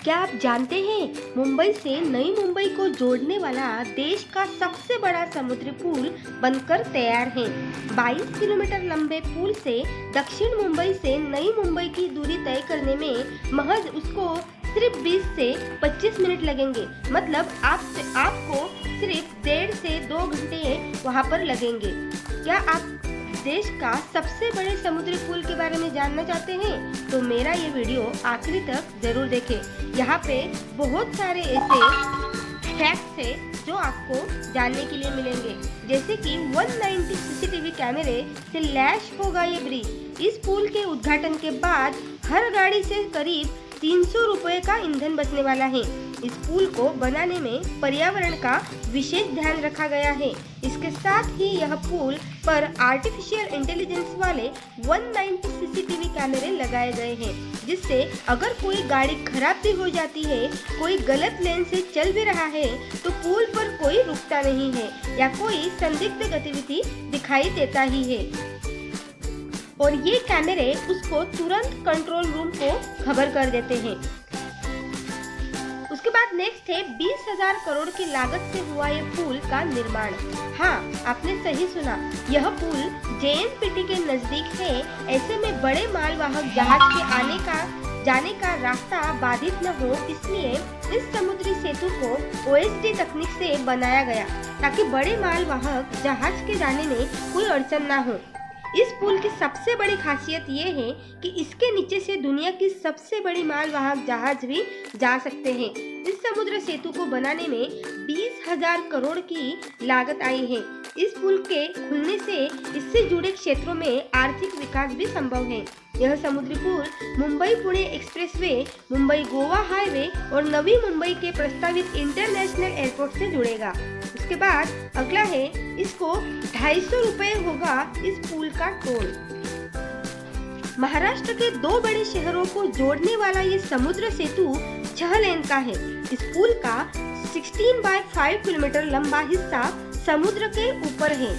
क्या आप जानते हैं मुंबई से नई मुंबई को जोड़ने वाला देश का सबसे बड़ा समुद्री पुल बनकर तैयार है। 22 किलोमीटर लंबे पुल से दक्षिण मुंबई से नई मुंबई की दूरी तय करने में महज उसको सिर्फ 20 से 25 मिनट लगेंगे। मतलब आपको सिर्फ 1.5 से 2 घंटे वहां पर लगेंगे। क्या आप देश का सबसे बड़े समुद्री पुल के बारे में जानना चाहते हैं तो मेरा ये वीडियो आखिरी तक जरूर देखें। यहाँ पे बहुत सारे ऐसे फैक्ट्स हैं जो आपको जानने के लिए मिलेंगे, जैसे कि 190 सीसीटीवी कैमरे से लैस होगा ये ब्रिज। इस पुल के उद्घाटन के बाद हर गाड़ी से करीब 300 रुपए का ईंधन बचने वाला है। इस पुल को बनाने में पर्यावरण का विशेष ध्यान रखा गया है। इसके साथ ही यह पुल पर आर्टिफिशियल इंटेलिजेंस वाले 190 सीसीटीवी कैमरे लगाए गए हैं, जिससे अगर कोई गाड़ी खराब भी हो जाती है, कोई गलत लेन से चल भी रहा है, तो पुल पर कोई रुकता नहीं है या कोई संदिग्ध गतिविधि दिखाई देता ही है और ये कैमरे उसको तुरंत कंट्रोल रूम को खबर कर देते हैं। उसके बाद नेक्स्ट है 20,000 करोड़ की लागत से हुआ ये पुल का निर्माण। हाँ, आपने सही सुना, यह पुल JNPT के नजदीक है। ऐसे में बड़े मालवाहक जहाज के जाने का रास्ता बाधित न हो, इसलिए इस समुद्री सेतु को OSD तकनीक से बनाया गया ताकि बड़े मालवाहक जहाज के जाने में कोई अड़चन न हो। इस पुल की सबसे बड़ी खासियत ये है कि इसके नीचे से दुनिया की सबसे बड़ी मालवाहक जहाज भी जा सकते हैं। इस समुद्र सेतु को बनाने में 20,000 करोड़ की लागत आई है। इस पुल के खुलने से इससे जुड़े क्षेत्रों में आर्थिक विकास भी संभव है। यह समुद्री पुल मुंबई पुणे एक्सप्रेसवे, मुंबई गोवा हाईवे और नवी मुंबई के प्रस्तावित इंटरनेशनल एयरपोर्ट से जुड़ेगा। उसके बाद अगला है, इसको 250 रुपए होगा इस पुल का टोल। महाराष्ट्र के 2 बड़े शहरों को जोड़ने वाला ये समुद्र सेतु 6 लेन का है। इस पुल का 16/5 किलोमीटर लंबा हिस्सा समुद्र के ऊपर है।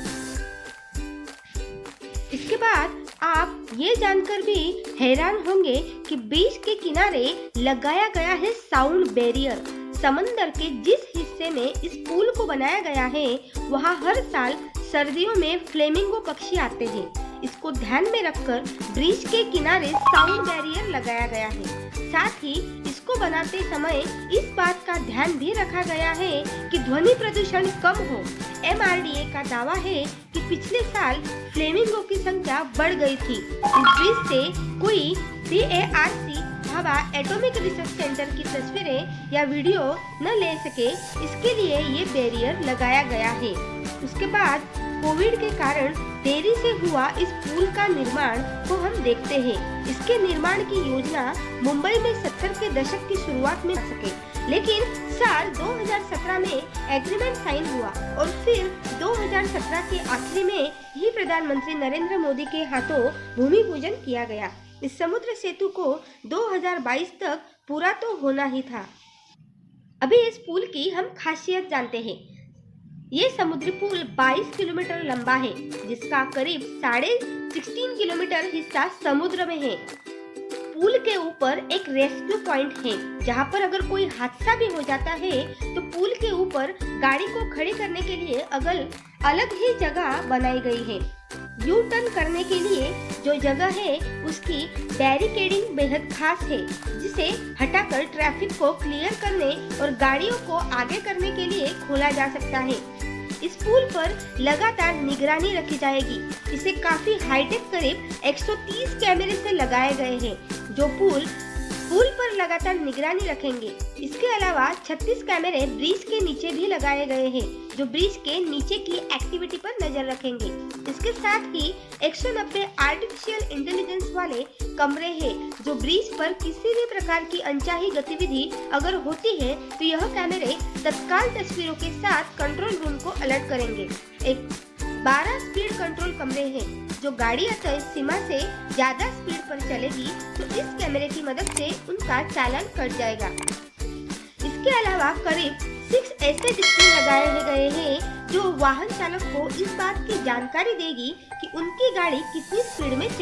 इसके बाद आप ये जानकर भी हैरान होंगे कि बीच के किनारे लगाया गया है साउंड बैरियर। समंदर के जिस हिस्से में इस पुल को बनाया गया है, वहाँ हर साल सर्दियों में फ्लेमिंगो पक्षी आते हैं। इसको ध्यान में रखकर ब्रिज के किनारे साउंड बैरियर लगाया गया है। साथ ही इसको बनाते समय इस बात का ध्यान भी रखा गया है कि ध्वनि प्रदूषण कम हो। MRDA का दावा है कि पिछले साल फ्लेमिंगो की संख्या बढ़ गई थी। इस ब्रिज से कोई DARC Bhabha atomic research centre की तस्वीरें या वीडियो न ले सके, इसके लिए ये बैरियर लगाया गया है। उसके बाद कोविड के कारण देरी से हुआ इस पुल का निर्माण को हम देखते हैं। इसके निर्माण की योजना मुंबई में 70 के दशक की शुरुआत में सके, लेकिन साल 2017 में एग्रीमेंट साइन हुआ और फिर 2017 के आखिरी में ही प्रधानमंत्री नरेंद्र मोदी के हाथों भूमि पूजन किया गया। इस समुद्र सेतु को 2022 तक पूरा तो होना ही था। अभी इस पुल की हम खासियत जानते हैं। ये समुद्री पुल 22 किलोमीटर लंबा है, जिसका करीब 16.5 किलोमीटर हिस्सा समुद्र में है। पुल के ऊपर एक रेस्क्यू पॉइंट है, जहाँ पर अगर कोई हादसा भी हो जाता है तो पुल के ऊपर गाड़ी को खड़ी करने के लिए अलग ही जगह बनाई गई है। यू टर्न करने के लिए जो जगह है उसकी बैरिकेडिंग बेहद खास है, जिसे हटाकर ट्रैफिक को क्लियर करने और गाड़ियों को आगे करने के लिए खोला जा सकता है। इस पुल पर लगातार निगरानी रखी जाएगी। इसे काफी हाईटेक करीब 130 कैमरे से लगाए गए हैं, जो पुल पर लगातार निगरानी रखेंगे। इसके अलावा 36 कैमरे ब्रिज के नीचे भी लगाए गए हैं, जो ब्रिज के नीचे की एक्टिविटी पर नजर रखेंगे। इसके साथ ही 190 आर्टिफिशियल इंटेलिजेंस वाले कमरे हैं, जो ब्रिज पर किसी भी प्रकार की अनचाही गतिविधि अगर होती है तो यह कैमरे तत्काल तस्वीरों के साथ कंट्रोल रूम को अलर्ट करेंगे। एक 12 स्पीड कंट्रोल कमरे हैं, जो गाड़ी तय सीमा से ज्यादा स्पीड पर चलेगी तो इस कैमरे की मदद से उनका चालान कट जाएगा। इसके अलावा करीब 6 ऐसे डिस्प्ले लगाए गए हैं जो वाहन चालक को इस बात की जानकारी देगी कि उनकी गाड़ी कितनी स्पीड में चल